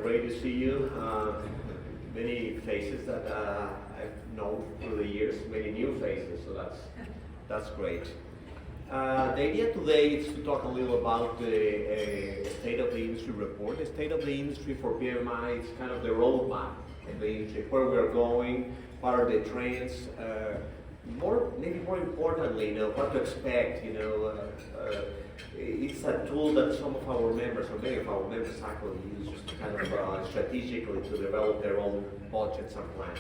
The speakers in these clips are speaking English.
great to see you. Many faces that I've known through the years, many new faces, so that's great. The idea today is to talk a little about the State of the Industry report. The State of the Industry for PMMI is kind of the roadmap of the industry, where we're going, what are the trends, maybe more importantly, what to expect. It's a tool that some of our members, or many of our members, actually use just kind of strategically to develop their own budgets and plans.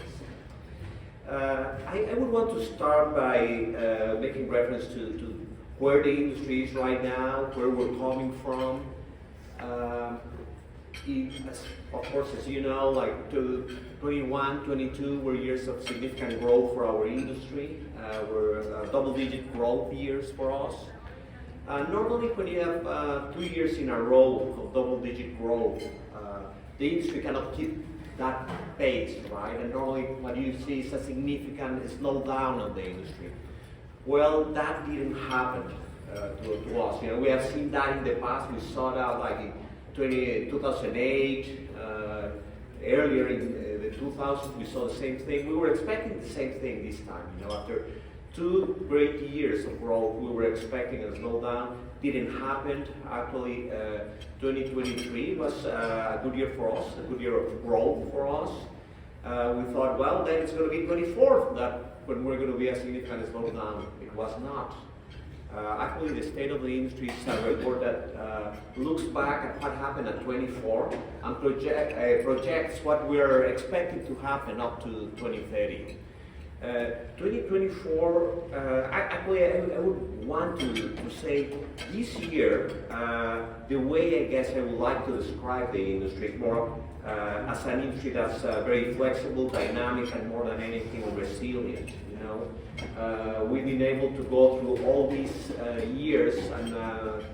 I would want to start by making reference to where the industry is right now, where we're coming from. Of course, as you know, like 21, 22 were years of significant growth for our industry. Were double-digit growth years for us. Normally, when you have 2 years in a row of double-digit growth, the industry cannot keep that pace, right? And normally, what you see is a significant slowdown of the industry. Well, that didn't happen to us. We have seen that in the past. We saw that like in 2008, earlier in the 2000s, we saw the same thing. We were expecting the same thing this time. After 2 great years of growth, we were expecting a slowdown. Didn't happen. Actually, 2023 was a good year for us, a good year of growth for us. We thought, well, then it's going to be 24 that when we're going to be a significant slowdown. It was not. Actually, the State of the Industry is a report that looks back at what happened at 24 and projects what we're expecting to happen up to 2030. 2024, actually, I would want to say this year, the way I guess I would like to describe the industry is more as an industry that's very flexible, dynamic, and more than anything resilient. We've been able to go through all these years and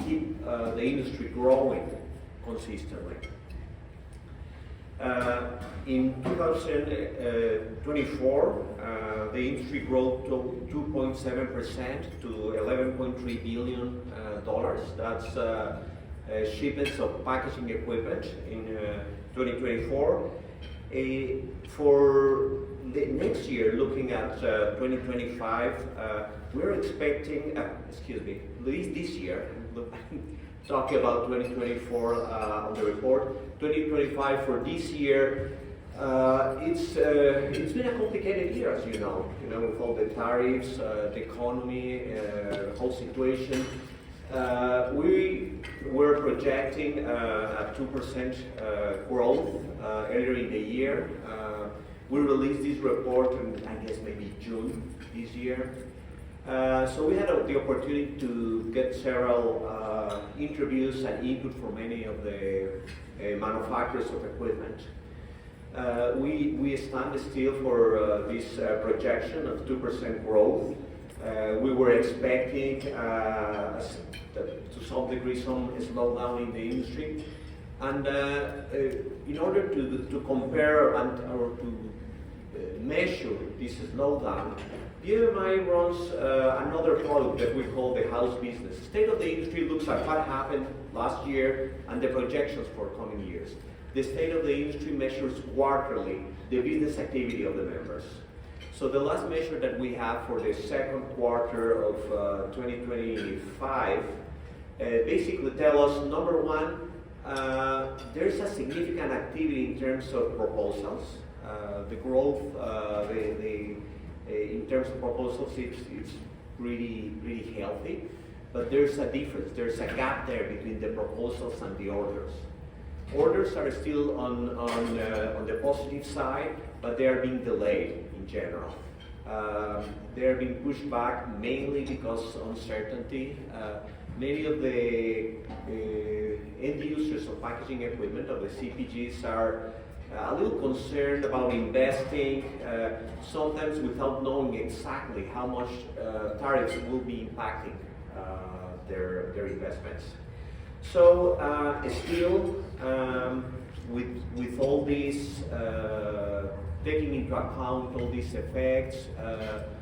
keep the industry growing consistently. In 2024, the industry grew to 2.7% to $11.3 billion. That's shipments of packaging equipment in 2024. For the next year, looking at 2025, we're expecting, at least this year, talking about 2024 on the report, 2025 for this year, it's been a complicated year, as you know, with all the tariffs, the economy, whole situation. We were projecting a 2% growth earlier in the year. We released this report in, I guess, maybe June this year. So we had the opportunity to get several interviews and input from many of the manufacturers of equipment. We stand still for this projection of 2% growth. We were expecting, to some degree, some slowdown in the industry. And in order to compare or to measure this slowdown, PMMI runs another product that we call the house business. State of the Industry looks at what happened last year and the projections for coming years. The State of the Industry measures quarterly the business activity of the members. So the last measure that we have for the second quarter of 2025 basically tell us, number one, there's a significant activity in terms of proposals. The growth, in terms of proposals, it's really healthy, but there's a difference. There's a gap there between the proposals and the orders. Orders are still on the positive side, but they are being delayed in general. They are being pushed back mainly because of uncertainty. Many of the end users of packaging equipment, of the CPGs, are a little concerned about investing, sometimes without knowing exactly how much tariffs will be impacting their investments. So still, with all these, taking into account all these effects,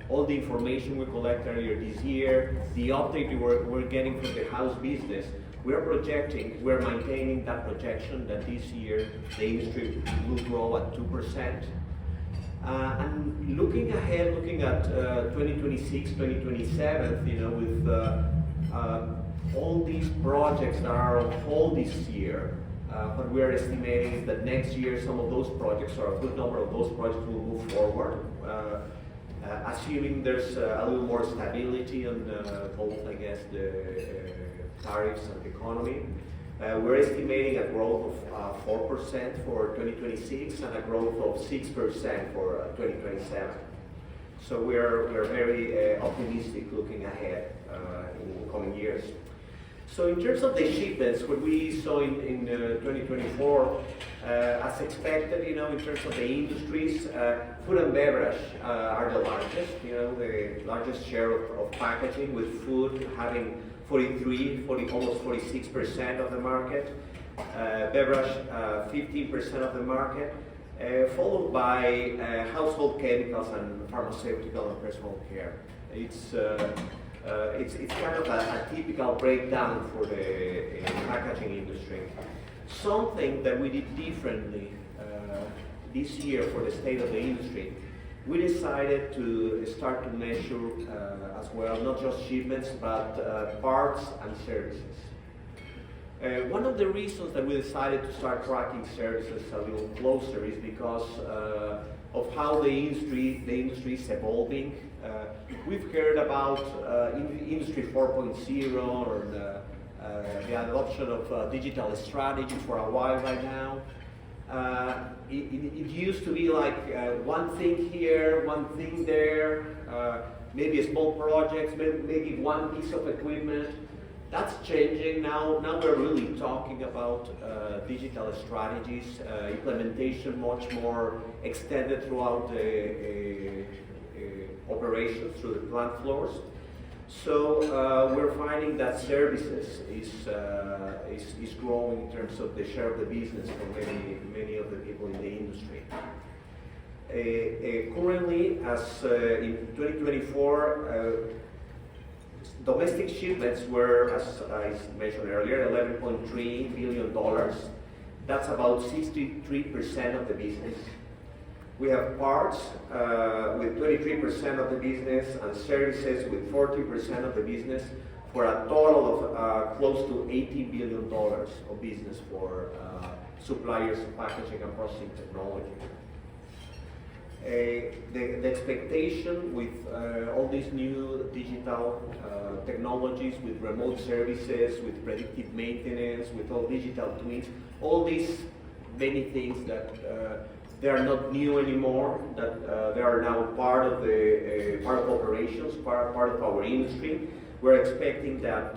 all the information we collected earlier this year, the update we're getting from the house business, we're maintaining that projection that this year the industry will grow at 2%. And looking ahead, looking at 2026, 2027, you know, with all these projects that are on hold this year, what we are estimating is that next year some of those projects, or a good number of those projects, will move forward, assuming there's a little more stability on both, I guess, the tariffs and the economy. We're estimating a growth of 4% for 2026 and a growth of 6% for 2027. So we're very optimistic looking ahead in the coming years. So in terms of the shipments, what we saw in 2024, as expected, you know, in terms of the industries, food and beverage are the largest, you know, the largest share of packaging, with food having almost 46% of the market, beverage 15% of the market, followed by household chemicals and pharmaceutical and personal care. It's kind of a typical breakdown for the packaging industry. Something that we did differently this year for the state of the industry, we decided to start to measure as well, not just shipments, but parts and services. One of the reasons that we decided to start tracking services a little closer is because of how the industry is evolving. We've heard about Industry 4.0 or the adoption of digital strategy for a while right now. It used to be like one thing here, one thing there, maybe a small project, maybe one piece of equipment. That's changing now. Now we're really talking about digital strategies, implementation much more extended throughout the operations, through the plant floors. So we're finding that services is growing in terms of the share of the business for many of the people in the industry. Currently, as in 2024, domestic shipments were, as I mentioned earlier, $11.3 billion. That's about 63% of the business. We have parts with 23% of the business and services with 40% of the business, for a total of close to $18 billion of business for suppliers of packaging and processing technology. The expectation with all these new digital technologies, with remote services, with predictive maintenance, with all digital twins, all these many things that they are not new anymore, that they are now part of operations, part of our industry. We're expecting that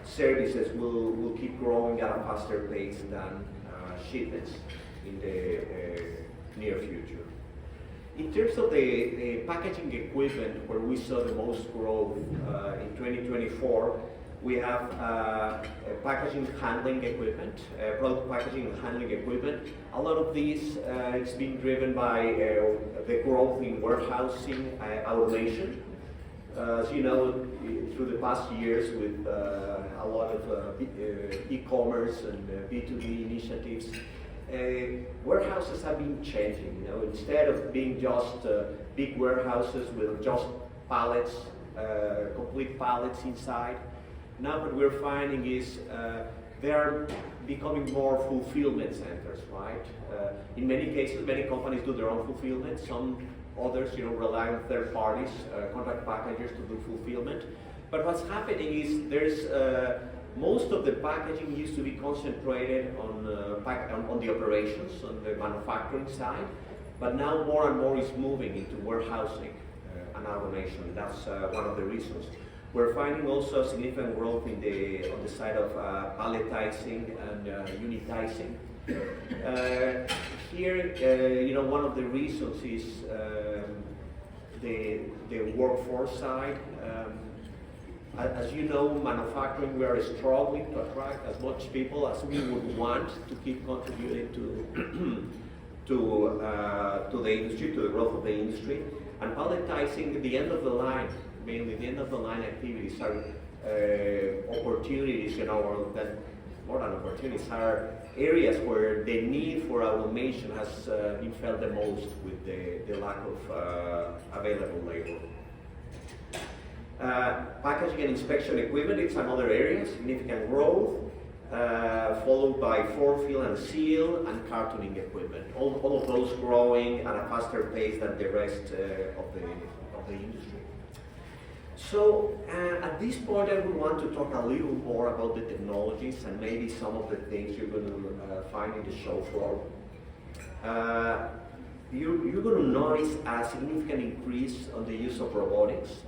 services will keep growing at a faster pace than shipments in the near future. In terms of the packaging equipment, where we saw the most growth in 2024, we have packaging handling equipment, product packaging and handling equipment. A lot of these it's been driven by the growth in warehousing automation. As you know, through the past years, with a lot of e-commerce and B2B initiatives, warehouses have been changing. You know, instead of being just big warehouses with just pallets, complete pallets inside, now what we're finding is they are becoming more fulfillment centers, right? In many cases, many companies do their own fulfillment. Some others, you know, rely on third parties, contract packagers to do fulfillment. But what's happening is there's most of the packaging used to be concentrated on the operations, on the manufacturing side, but now more and more is moving into warehousing and automation. That's one of the reasons. We're finding also significant growth on the side of palletizing and unitizing. Here, you know, one of the reasons is the workforce side. As you know, manufacturing, we are struggling to attract as much people as we would want to keep contributing to the industry, to the growth of the industry. And palletizing, the end of the line, mainly the end of the line activities, are opportunities, or that more than opportunities are areas where the need for automation has been felt the most with the lack of available labor. Packaging and inspection equipment, it's another area, significant growth, followed by form, fill, and seal, and cartooning equipment. All of those growing at a faster pace than the rest of the industry. So at this point, I would want to talk a little more about the technologies and maybe some of the things you're going to find in the show floor. You're going to notice a significant increase on the use of robotics.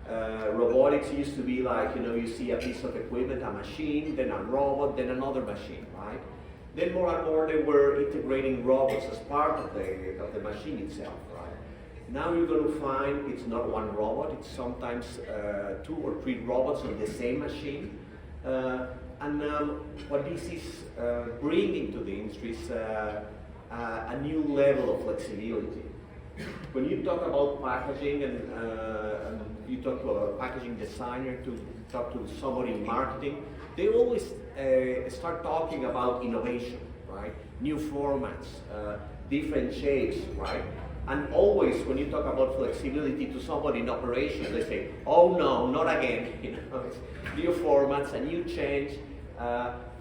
Robotics used to be like, you see a piece of equipment, a machine, then a robot, then another machine, right? Then more and more they were integrating robots as part of the machine itself, right? Now you're going to find it's not one robot, it's sometimes 2 or 3 robots on the same machine. What this is bringing to the industry is a new level of flexibility. When you talk about packaging and you talk to a packaging designer, to talk to somebody in marketing, they always start talking about innovation, right? New formats, different shapes, right? And always when you talk about flexibility to somebody in operations, they say, oh no, not again. It's new formats, a new change.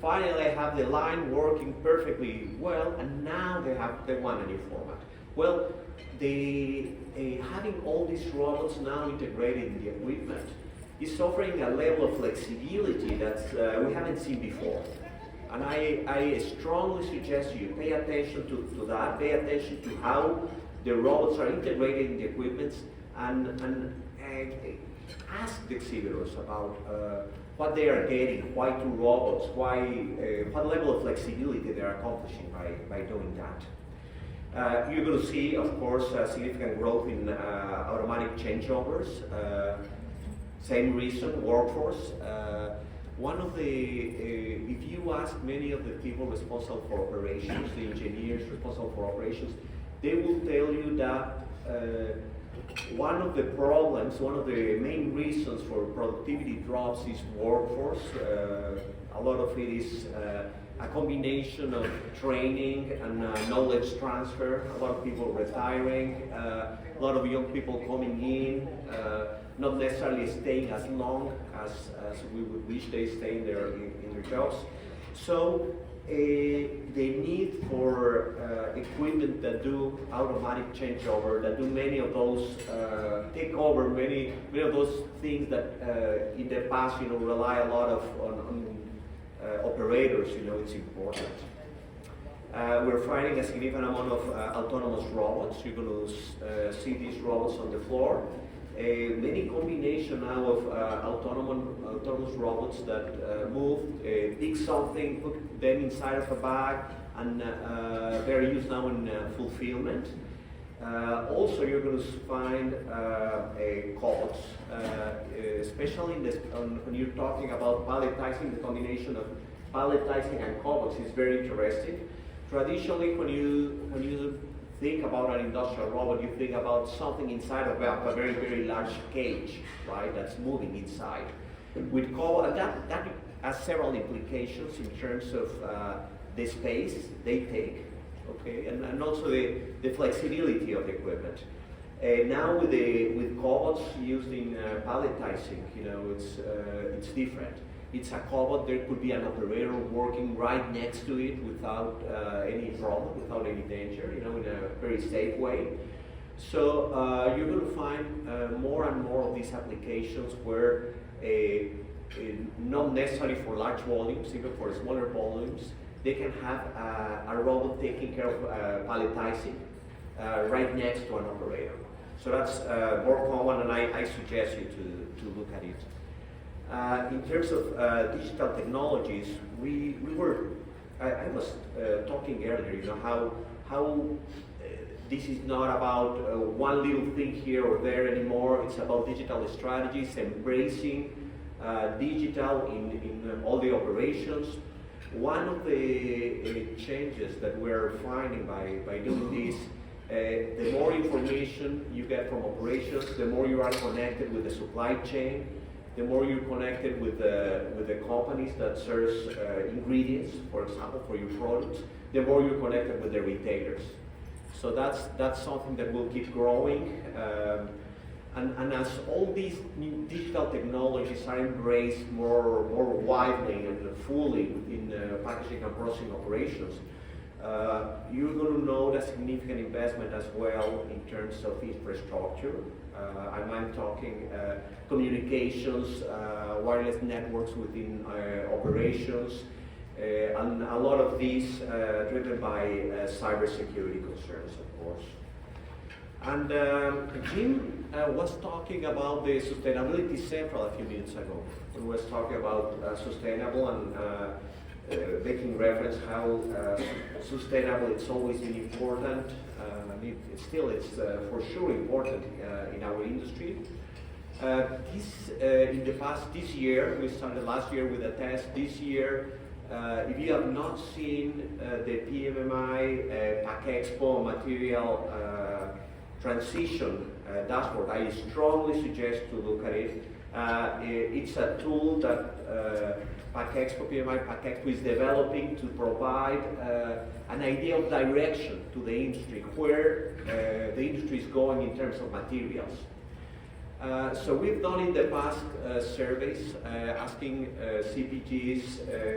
Finally, I have the line working perfectly well, and now they want a new format. Well, having all these robots now integrated in the equipment is offering a level of flexibility that we haven't seen before. And I strongly suggest you pay attention to that, pay attention to how the robots are integrated in the equipment, and ask the exhibitors about what they are getting, why 2 robots, what level of flexibility they are accomplishing by doing that. You're going to see, of course, significant growth in automatic changeovers. Same reason, workforce. If you ask many of the people responsible for operations, the engineers responsible for operations, they will tell you that one of the problems, one of the main reasons for productivity drops is workforce. A lot of it is a combination of training and knowledge transfer, a lot of people retiring, a lot of young people coming in, not necessarily staying as long as we would wish they stay in their jobs. So the need for equipment that do automatic changeover, that do many of those, take over many of those things that in the past, rely a lot on operators, it's important. We're finding a significant amount of autonomous robots. You're going to see these robots on the floor. Many combination now of autonomous robots that move, pick something, put them inside of a bag, and they're used now in fulfillment. Also, you're going to find cobots, especially when you're talking about palletizing. The combination of palletizing and cobots is very interesting. Traditionally, when you think about an industrial robot, you think about something inside of a very, very large cage, right, that's moving inside. With cobot, that has several implications in terms of the space they take, okay, and also the flexibility of the equipment. Now with cobots used in palletizing, it's different. It's a cobot. There could be an operator working right next to it without any problem, without any danger, in a very safe way. So you're going to find more and more of these applications where, not necessarily for large volumes, even for smaller volumes, they can have a robot taking care of palletizing right next to an operator. So that's more common, and I suggest you to look at it. In terms of digital technologies, I was talking earlier, how this is not about one little thing here or there anymore. It's about digital strategies, embracing digital in all the operations. One of the changes that we're finding by doing this, the more information you get from operations, the more you are connected with the supply chain, the more you're connected with the companies that serves ingredients, for example, for your products, the more you're connected with the retailers. So that's something that will keep growing. And as all these new digital technologies are embraced more widely and fully within packaging and processing operations, you're going to note a significant investment as well in terms of infrastructure. I'm talking communications, wireless networks within operations, and a lot of these driven by cybersecurity concerns, of course. And Jim was talking about the Sustainability Central a few minutes ago. He was talking about sustainable and making reference how sustainable it's always been important. It's for sure important in our industry. This year, we started last year with a test. This year, if you have not seen the PMMI PackExpo material transition dashboard, I strongly suggest to look at it. It's a tool that PMMI PackExpo is developing to provide an idea of direction to the industry, where the industry is going in terms of materials. So we've done in the past surveys asking CPGs,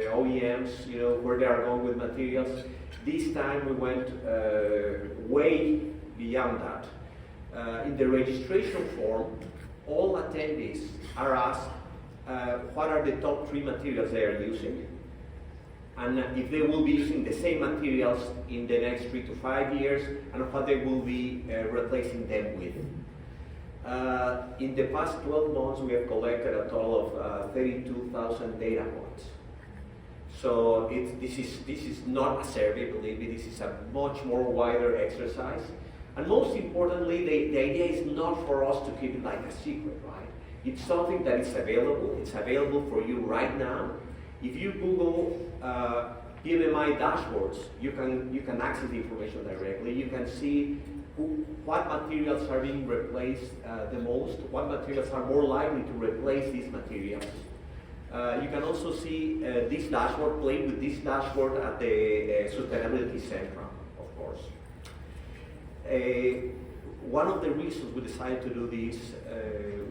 OEMs, where they are going with materials. This time we went way beyond that. In the registration form, all attendees are asked what are the top 3 materials they are using, and if they will be using the same materials in the next 3 to 5 years, and what they will be replacing them with. In the past 12 months, we have collected a total of 32,000 data points. So this is not a survey, believe me, this is a much more wider exercise. And most importantly, the idea is not for us to keep it like a secret, right? It's something that is available. It's available for you right now. If you Google PMMI dashboards, you can access the information directly. You can see what materials are being replaced the most, what materials are more likely to replace these materials. You can also see this dashboard, play with this dashboard at the Sustainability Central, of course. One of the reasons we decided to do this,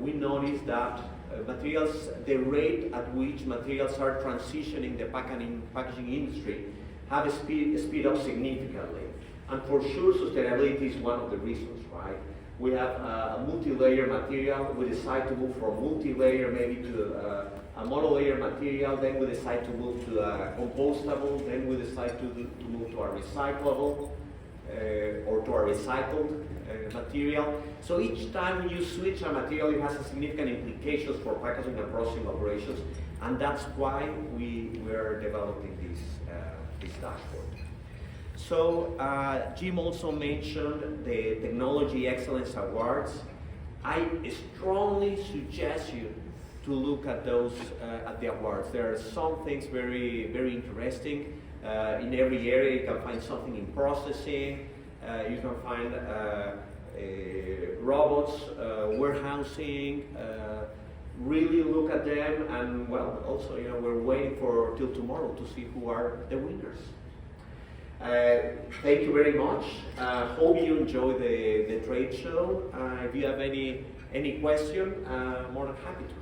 we noticed that materials, the rate at which materials are transitioning the packaging industry have speed up significantly. And for sure, sustainability is one of the reasons, right? We have a multi-layer material. We decide to move from multi-layer maybe to a mono-layer material. Then we decide to move to a compostable. Then we decide to move to a recyclable or to a recycled material. So each time you switch a material, it has a significant implications for packaging and processing operations. And that's why we are developing this dashboard. So Jim also mentioned the Technology Excellence Awards. I strongly suggest you to look at those, at the awards. There are some things very, very interesting. In every area you can find something in processing, you can find robots, warehousing, really look at them, and well, also, we're waiting till tomorrow to see who are the winners. Thank you very much. Hope you enjoy the trade show. If you have any question, more than happy to.